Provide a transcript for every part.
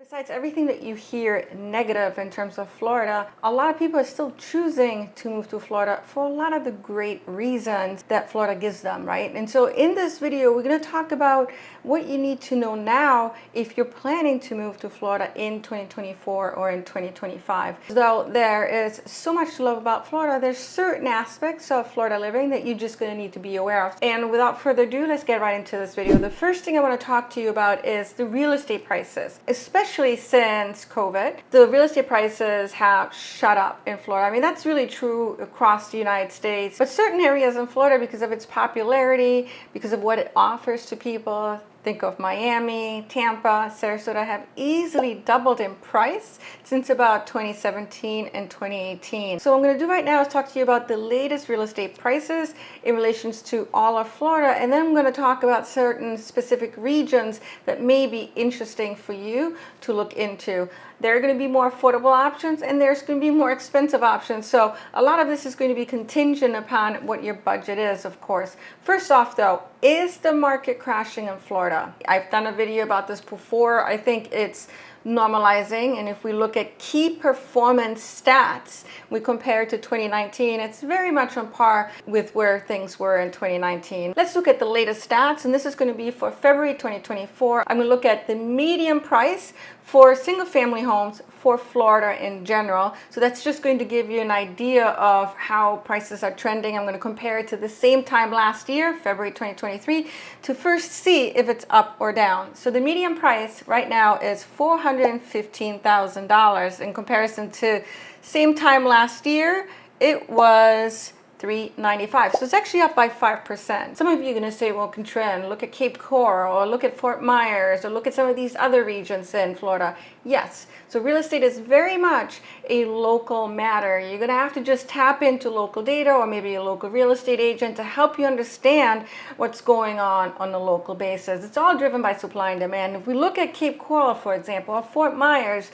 Besides everything that you hear negative in terms of Florida, a lot of people are still choosing to move to Florida for a lot of the great reasons that Florida gives them, right? And so in this video, we're going to talk about what you need to know now if you're planning to move to Florida in 2024 or in 2025. Though there is so much to love about Florida, there's certain aspects of Florida living that you're just going to need to be aware of. And without further ado, let's get right into this video. The first thing I want to talk to you about is the real estate prices, especially since COVID. The real estate prices have shot up in Florida. I mean, that's really true across the United States, but certain areas in Florida, because of its popularity, because of what it offers to people, think of Miami, Tampa, Sarasota, have easily doubled in price since about 2017 and 2018. So what I'm going to do right now is talk to you about the latest real estate prices in relation to all of Florida, and then I'm going to talk about certain specific regions that may be interesting for you to look into. There are going to be more affordable options and there's going to be more expensive options. So a lot of this is going to be contingent upon what your budget is, of course. First off though, is the market crashing in Florida? I've done a video about this before. I think it's normalizing, and if we look at key performance stats, we compare it to 2019, it's very much on par with where things were in 2019. Let's look at the latest stats, and this is going to be for February 2024. I'm going to look at the median price for single family homes for Florida in general. So that's just going to give you an idea of how prices are trending. I'm going to compare it to the same time last year, February 2023, to first see if it's up or down. So the median price right now is $415,000. In comparison to same time last year, it was $395. So it's actually up by 5%. Some of you are going to say, well, Katrin, look at Cape Coral, or look at Fort Myers, or look at some of these other regions in Florida. Yes, so real estate is very much a local matter. You're going to have to just tap into local data, or maybe a local real estate agent, to help you understand what's going on a local basis. It's all driven by supply and demand. If we look at Cape Coral, for example, or Fort Myers,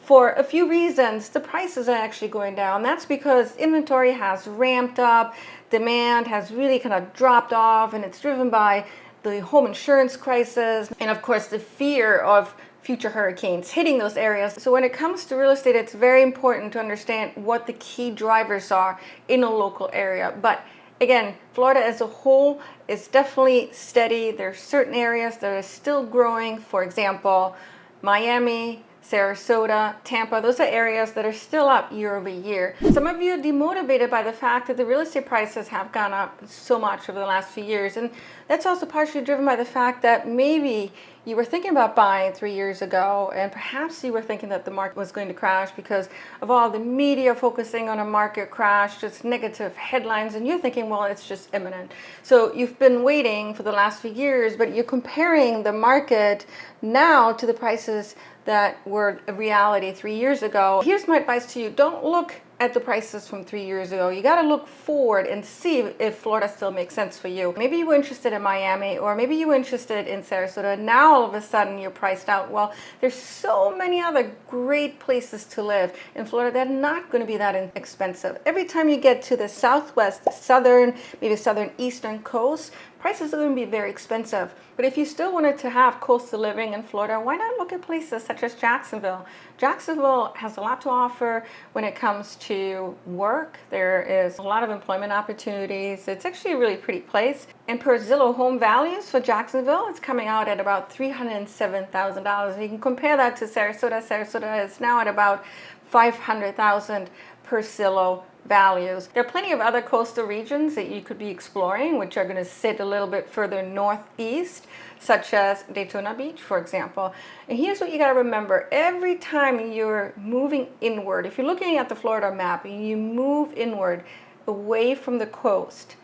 for a few reasons, the prices are actually going down. That's because inventory has ramped up, demand has really kind of dropped off, and it's driven by the home insurance crisis and, of course, the fear of future hurricanes hitting those areas. So when it comes to real estate, it's very important to understand what the key drivers are in a local area. But again, Florida as a whole is definitely steady. There are certain areas that are still growing. For example, Miami, Sarasota, Tampa, those are areas that are still up year over year. Some of you are demotivated by the fact that the real estate prices have gone up so much over the last few years. And that's also partially driven by the fact that maybe you were thinking about buying 3 years ago, and perhaps you were thinking that the market was going to crash because of all the media focusing on a market crash, just negative headlines, and you're thinking, well, it's just imminent. So you've been waiting for the last few years, but you're comparing the market now to the prices that were a reality 3 years ago. Here's my advice to you. Don't look at the prices from 3 years ago. You got to look forward and see if Florida still makes sense for you. Maybe you were interested in Miami, or maybe you were interested in Sarasota. Now all of a sudden you're priced out. Well, there's so many other great places to live in Florida that are not going to be that expensive. Every time you get to the southwest, southern, maybe southern eastern coast, prices are going to be very expensive. But if you still wanted to have coastal living in Florida, why not look at places such as Jacksonville? Jacksonville has a lot to offer when it comes to work. There is a lot of employment opportunities. It's actually a really pretty place. And per Zillow Home Values for Jacksonville, it's coming out at about $307,000. You can compare that to Sarasota. Sarasota is now at about $500,000 per Zillow values. There are plenty of other coastal regions that you could be exploring, which are going to sit a little bit further northeast, such as Daytona Beach, for example. And here's what you got to remember. Every time you're moving inward, if you're looking at the Florida map and you move inward away from the coast,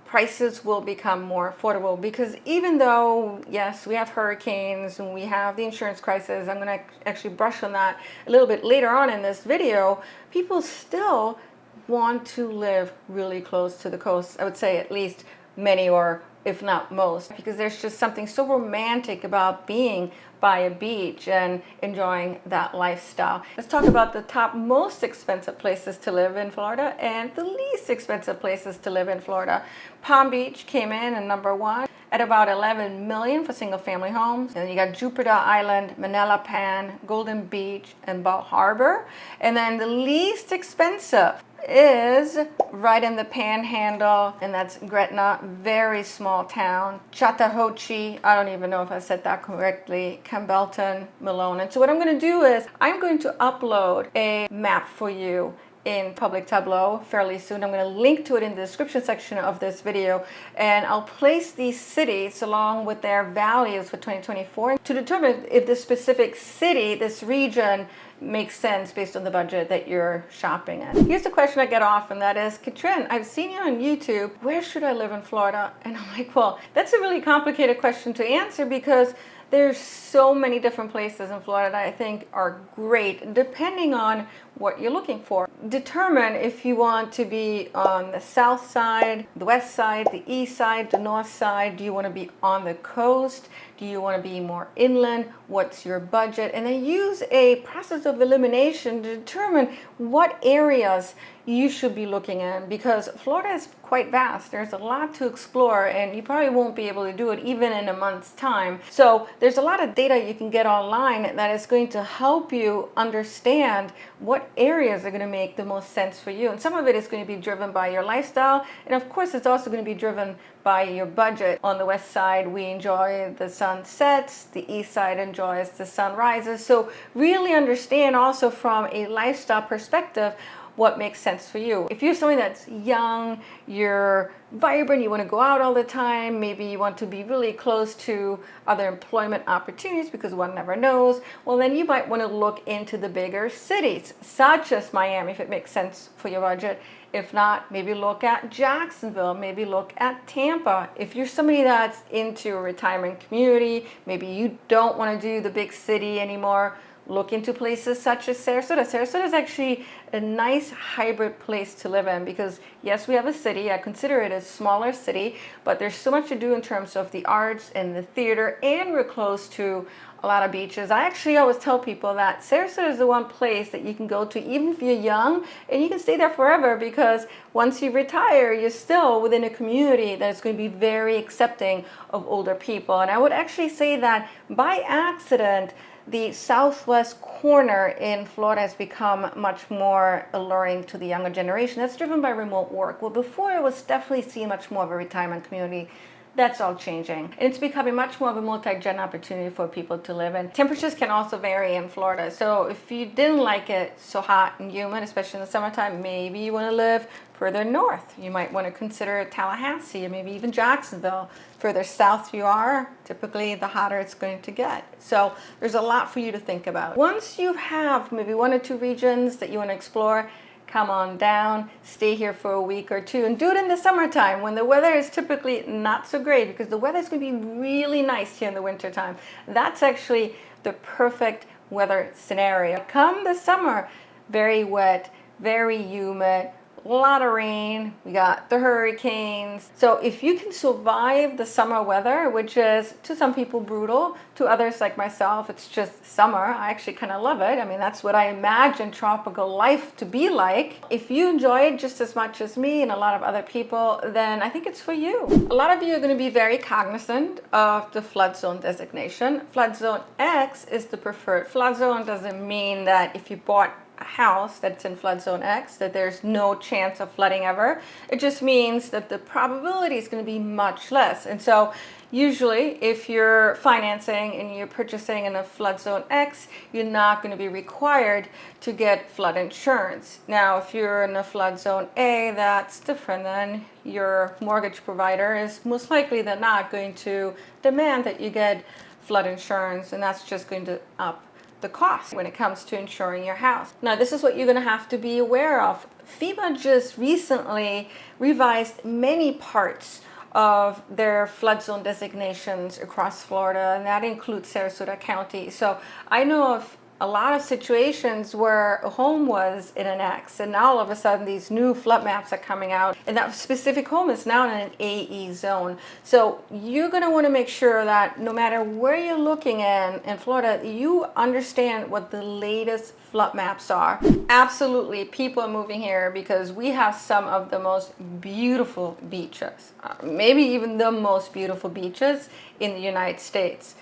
prices will become more affordable, because even though, yes, we have hurricanes and we have the insurance crisis, I'm going to actually brush on that a little bit later on in this video, people still want to live really close to the coast. I would say at least many, or if not most, because there's just something so romantic about being by a beach and enjoying that lifestyle. Let's talk about the top most expensive places to live in Florida and the least expensive places to live in Florida. Palm Beach came in at number 1. at about 11 million for single family homes. And then you got Jupiter Island, Manila Pan, Golden Beach, and Bal Harbour. And then the least expensive is right in the Panhandle, and that's Gretna, very small town. Chattahoochee, I don't even know if I said that correctly, Campbellton, Malone. And so what I'm going to do is I'm going to upload a map for you in Public Tableau fairly soon. I'm going to link to it in the description section of this video, and I'll place these cities along with their values for 2024 to determine if this specific city, this region, makes sense based on the budget that you're shopping in. Here's a question I get often, that is, Katrin, I've seen you on YouTube, where should I live in Florida? And I'm like, well, that's a really complicated question to answer because there's so many different places in Florida that I think are great depending on what you're looking for. Determine if you want to be on the south side, the west side, the east side, the north side. Do you want to be on the coast? Do you want to be more inland? What's your budget? And then use a process of elimination to determine what areas you should be looking in, because Florida is quite vast. There's a lot to explore, and you probably won't be able to do it even in a month's time. So there's a lot of data you can get online that is going to help you understand what areas are going to make the most sense for you. And some of it is going to be driven by your lifestyle, and of course it's also going to be driven by your budget. On the west side, we enjoy the sunsets. The east side enjoys the sunrises. So really understand also from a lifestyle perspective what makes sense for you. If you're somebody that's young, you're vibrant, you want to go out all the time, maybe you want to be really close to other employment opportunities because one never knows, well then you might want to look into the bigger cities, such as Miami, if it makes sense for your budget. If not, maybe look at Jacksonville, maybe look at Tampa. If you're somebody that's into a retirement community, maybe you don't want to do the big city anymore, look into places such as Sarasota. Sarasota is actually a nice hybrid place to live in because yes, we have a city. I consider it a smaller city, but there's so much to do in terms of the arts and the theater, and we're close to a lot of beaches. I actually always tell people that Sarasota is the one place that you can go to even if you're young, and you can stay there forever because once you retire, you're still within a community that is going to be very accepting of older people. And I would actually say that by accident, the southwest corner in Florida has become much more alluring to the younger generation. That's driven by remote work. Well, before it was definitely seen much more of a retirement community. That's all changing. And it's becoming much more of a multi-gen opportunity for people to live in. Temperatures can also vary in Florida. So if you didn't like it so hot and humid, especially in the summertime, maybe you want to live further north. You might want to consider Tallahassee or maybe even Jacksonville. Further south you are, typically the hotter it's going to get. So there's a lot for you to think about. Once you have maybe one or two regions that you want to explore, come on down, stay here for a week or two, and do it in the summertime when the weather is typically not so great, because the weather is going to be really nice here in the wintertime. That's actually the perfect weather scenario. Come the summer, very wet, very humid, a lot of rain, we got the hurricanes. So if you can survive the summer weather, which is to some people brutal, to others like myself, it's just summer. I actually kind of love it. I mean, that's what I imagine tropical life to be like. If you enjoy it just as much as me and a lot of other people, then I think it's for you. A lot of you are going to be very cognizant of the flood zone designation. Flood zone X is the preferred flood zone. Doesn't mean that if you bought a house that's in flood zone X that there's no chance of flooding ever. It just means that the probability is going to be much less. And so usually if you're financing and you're purchasing in a flood zone X, you're not going to be required to get flood insurance. Now if you're in a flood zone A, that's different. Then your mortgage provider is most likely than not going to demand that you get flood insurance, and that's just going to up the cost when it comes to insuring your house. Now, this is what you're going to have to be aware of. FEMA just recently revised many parts of their flood zone designations across Florida, and that includes Sarasota County. So I know of a lot of situations where a home was in an X, and now all of a sudden these new flood maps are coming out, and that specific home is now in an AE zone. So you're going to want to make sure that no matter where you're looking in Florida, you understand what the latest flood maps are. Absolutely, people are moving here because we have some of the most beautiful beaches, maybe even the most beautiful beaches in the United States.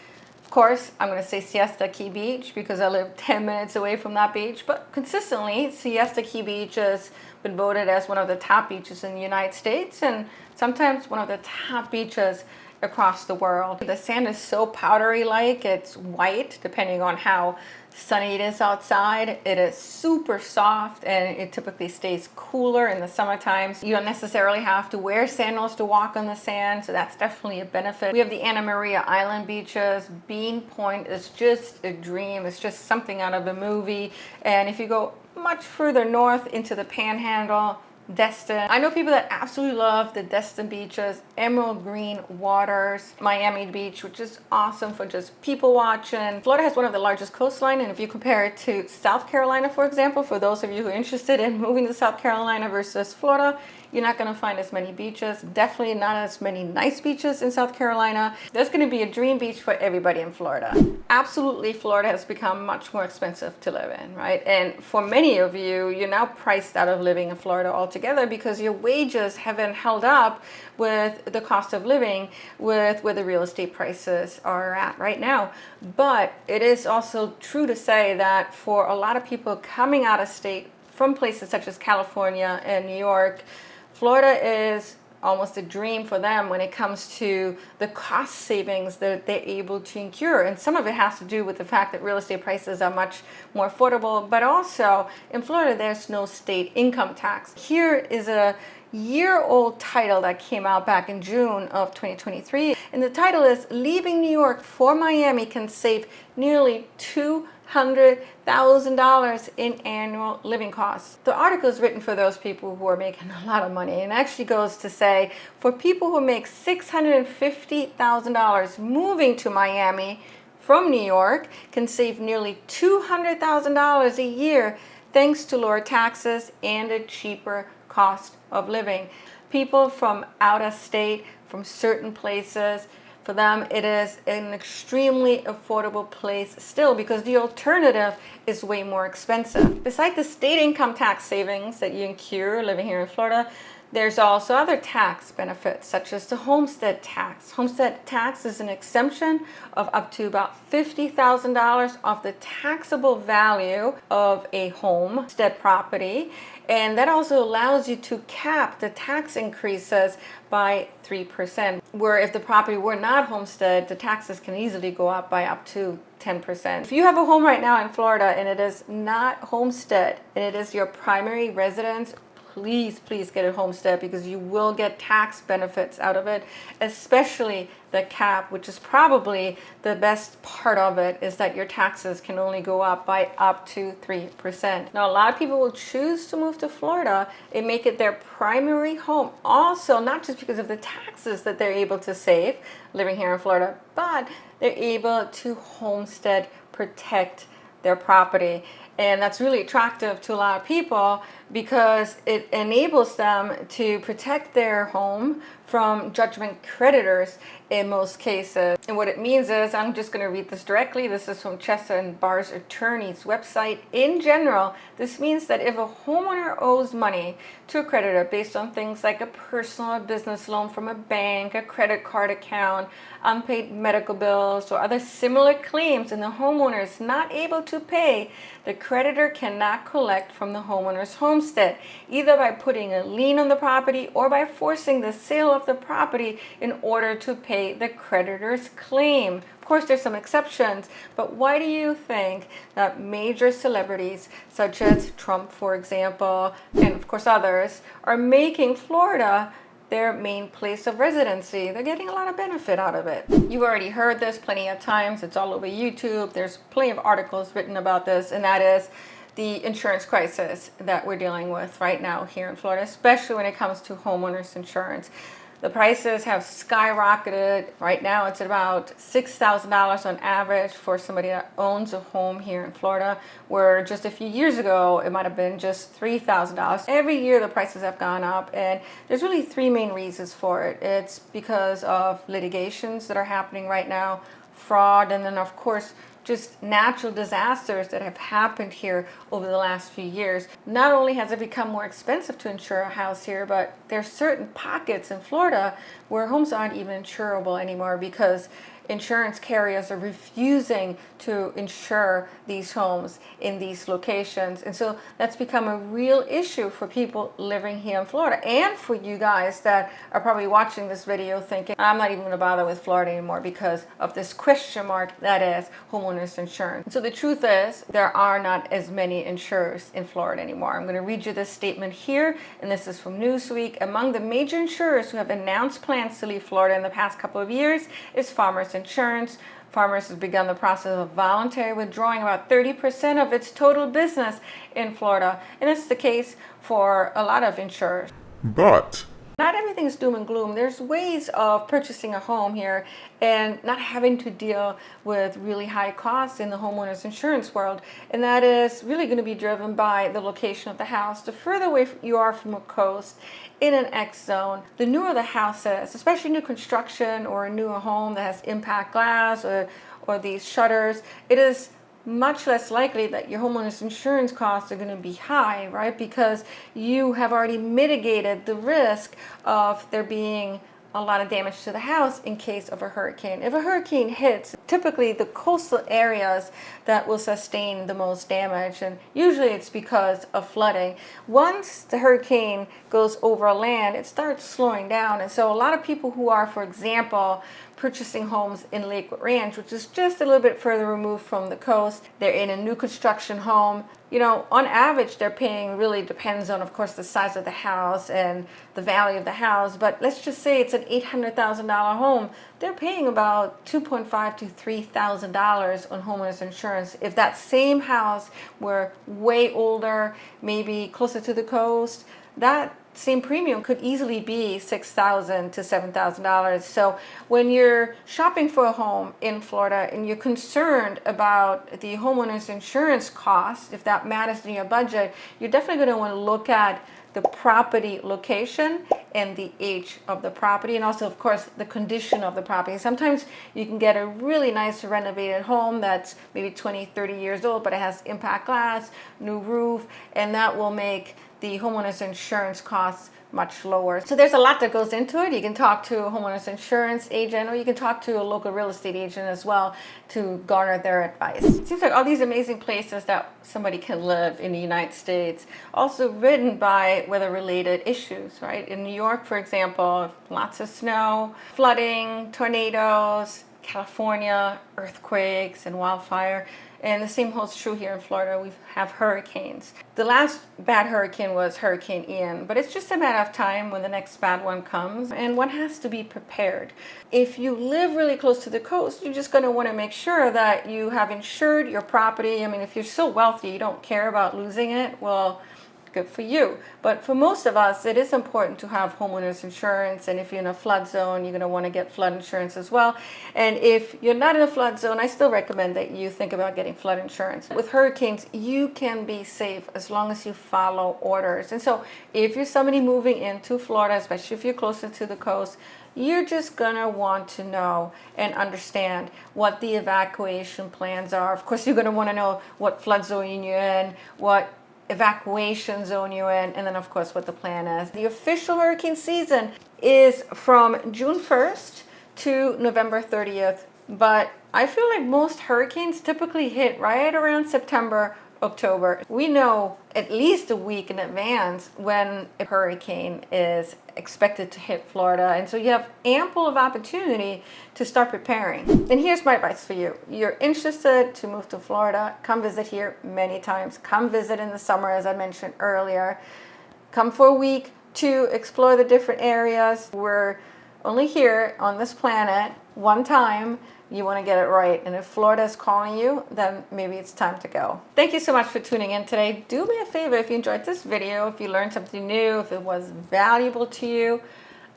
Of course, I'm going to say Siesta Key Beach because I live 10 minutes away from that beach, but consistently, Siesta Key Beach has been voted as one of the top beaches in the United States and sometimes one of the top beaches across the world. The sand is so powdery-like, it's white depending on how sunny it is outside. It is super soft and it typically stays cooler in the summertime. You don't necessarily have to wear sandals to walk on the sand, so that's definitely a benefit. We have the Anna Maria Island beaches. Bean Point is just a dream. It's just something out of a movie. And if you go much further north into the Panhandle, Destin. I know people that absolutely love the Destin beaches, emerald green waters, Miami Beach, which is awesome for just people watching. Florida has one of the largest coastline, and if you compare it to South Carolina, for example, for those of you who are interested in moving to South Carolina versus Florida, you're not going to find as many beaches. Definitely not as many nice beaches in South Carolina. There's going to be a dream beach for everybody in Florida. Absolutely, Florida has become much more expensive to live in, right? And for many of you, you're now priced out of living in Florida altogether because your wages haven't held up with the cost of living with where the real estate prices are at right now. But it is also true to say that for a lot of people coming out of state from places such as California and New York, Florida is almost a dream for them when it comes to the cost savings that they're able to incur. And some of it has to do with the fact that real estate prices are much more affordable, but also in Florida, there's no state income tax. Here is a year-old title that came out back in June of 2023. And the title is Leaving New York for Miami Can Save Nearly $200,000 in annual living costs. The article is written for those people who are making a lot of money and actually goes to say for people who make $650,000 moving to Miami from New York can save nearly $200,000 a year thanks to lower taxes and a cheaper cost of living. People from out of state, from certain places, for them, it is an extremely affordable place still because the alternative is way more expensive. Besides the state income tax savings that you incur living here in Florida, there's also other tax benefits such as the homestead tax. Homestead tax is an exemption of up to about $50,000 off the taxable value of a homestead property. And that also allows you to cap the tax increases by 3%, where if the property were not homestead, the taxes can easily go up by up to 10%. If you have a home right now in Florida and it is not homestead and it is your primary residence, please get a homestead because you will get tax benefits out of it, especially the cap, which is probably the best part of it, is that your taxes can only go up by up to 3%. Now, a lot of people will choose to move to Florida and make it their primary home. Also, not just because of the taxes that they're able to save living here in Florida, but they're able to homestead protect their property. And that's really attractive to a lot of people because it enables them to protect their home from judgment creditors in most cases. And what it means is, I'm just going to read this directly. This is from Chester and Barr's attorney's website. In general, this means that if a homeowner owes money to a creditor based on things like a personal or business loan from a bank, a credit card account, unpaid medical bills, or other similar claims, and the homeowner is not able to pay, the creditor cannot collect from the homeowner's homestead, either by putting a lien on the property or by forcing the sale of the property in order to pay the creditor's claim. Of course, there's some exceptions, but why do you think that major celebrities such as Trump, for example, and of course others, are making Florida their main place of residency? They're getting a lot of benefit out of it. You've already heard this plenty of times. It's all over YouTube. There's plenty of articles written about this, and that is the insurance crisis that we're dealing with right now here in Florida, especially when it comes to homeowners insurance. The prices have skyrocketed. Right now it's about $6,000 on average for somebody that owns a home here in Florida, where just a few years ago it might have been just $3,000. Every year the prices have gone up, and there's really three main reasons for it. It's because of litigations that are happening right now, fraud, and then of course just natural disasters that have happened here over the last few years. Not only has it become more expensive to insure a house here, but there's certain pockets in Florida where homes aren't even insurable anymore because insurance carriers are refusing to insure these homes in these locations. And so that's become a real issue for people living here in Florida, and for you guys that are probably watching this video thinking, I'm not even going to bother with Florida anymore because of this question mark that is homeowners insurance. So the truth is, there are not as many insurers in Florida anymore. I'm going to read you this statement here, and this is from Newsweek. Among the major insurers who have announced plans to leave Florida in the past couple of years is Farmers Insurance. Farmers has begun the process of voluntarily withdrawing about 30% of its total business in Florida, and it's the case for a lot of insurers. But not everything is doom and gloom. There's ways of purchasing a home here and not having to deal with really high costs in the homeowners insurance world. And that is really going to be driven by the location of the house. The further away you are from a coast, in an X zone, the newer the house is, especially new construction or a newer home that has impact glass or these shutters, it is much less likely that your homeowner's insurance costs are going to be high, right? Because you have already mitigated the risk of there being a lot of damage to the house in case of a hurricane. If a hurricane hits, typically the coastal areas that will sustain the most damage, and usually it's because of flooding. Once the hurricane goes over land, it starts slowing down, and so a lot of people who are, for example, purchasing homes in Lakewood Ranch, which is just a little bit further removed from the coast, they're in a new construction home. You know, on average, they're paying, really depends on, of course, the size of the house and the value of the house. But let's just say it's an $800,000 home. They're paying about $2,500 to $3,000 on homeowners insurance. If that same house were way older, maybe closer to the coast, that same premium could easily be $6,000 to $7,000. So when you're shopping for a home in Florida and you're concerned about the homeowner's insurance costs, if that matters in your budget, you're definitely going to want to look at the property location and the age of the property, and also, of course, the condition of the property. Sometimes you can get a really nice renovated home that's maybe 20, 30 years old, but it has impact glass, new roof, and that will make the homeowner's insurance costs much lower. So there's a lot that goes into it. You can talk to a homeowner's insurance agent, or you can talk to a local real estate agent as well to garner their advice. It seems like all these amazing places that somebody can live in the United States, also ridden by weather-related issues, right? In New York, for example, lots of snow, flooding, tornadoes, California, earthquakes and wildfire. And the same holds true here in Florida. We have hurricanes. The last bad hurricane was Hurricane Ian, but it's just a matter of time when the next bad one comes, and one has to be prepared. If you live really close to the coast, you're just going to want to make sure that you have insured your property. I mean, if you're so wealthy you don't care about losing it, well, good for you. But for most of us, it is important to have homeowners insurance, and if you're in a flood zone, you're going to want to get flood insurance as well. And if you're not in a flood zone, I still recommend that you think about getting flood insurance. With hurricanes, you can be safe as long as you follow orders. And so if you're somebody moving into Florida, especially if you're closer to the coast, you're just gonna want to know and understand what the evacuation plans are. Of course, you're gonna want to know what flood zone you're in, what evacuation zone you're in, and then of course what the plan is. The official hurricane season is from June 1st to November 30th, but I feel like most hurricanes typically hit right around September, October. We know at least a week in advance when a hurricane is expected to hit Florida, and so you have ample of opportunity to start preparing. And here's my advice for you. You're interested to move to Florida, come visit here many times. Come visit in the summer, as I mentioned earlier. Come for a week to explore the different areas. We're only here on this planet one time. You want to get it right, and if Florida is calling you, then maybe it's time to go. Thank you so much for tuning in today. Do me a favor, if you enjoyed this video, if you learned something new, if it was valuable to you,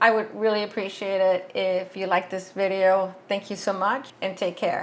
I would really appreciate it if you like this video. Thank you so much and take care.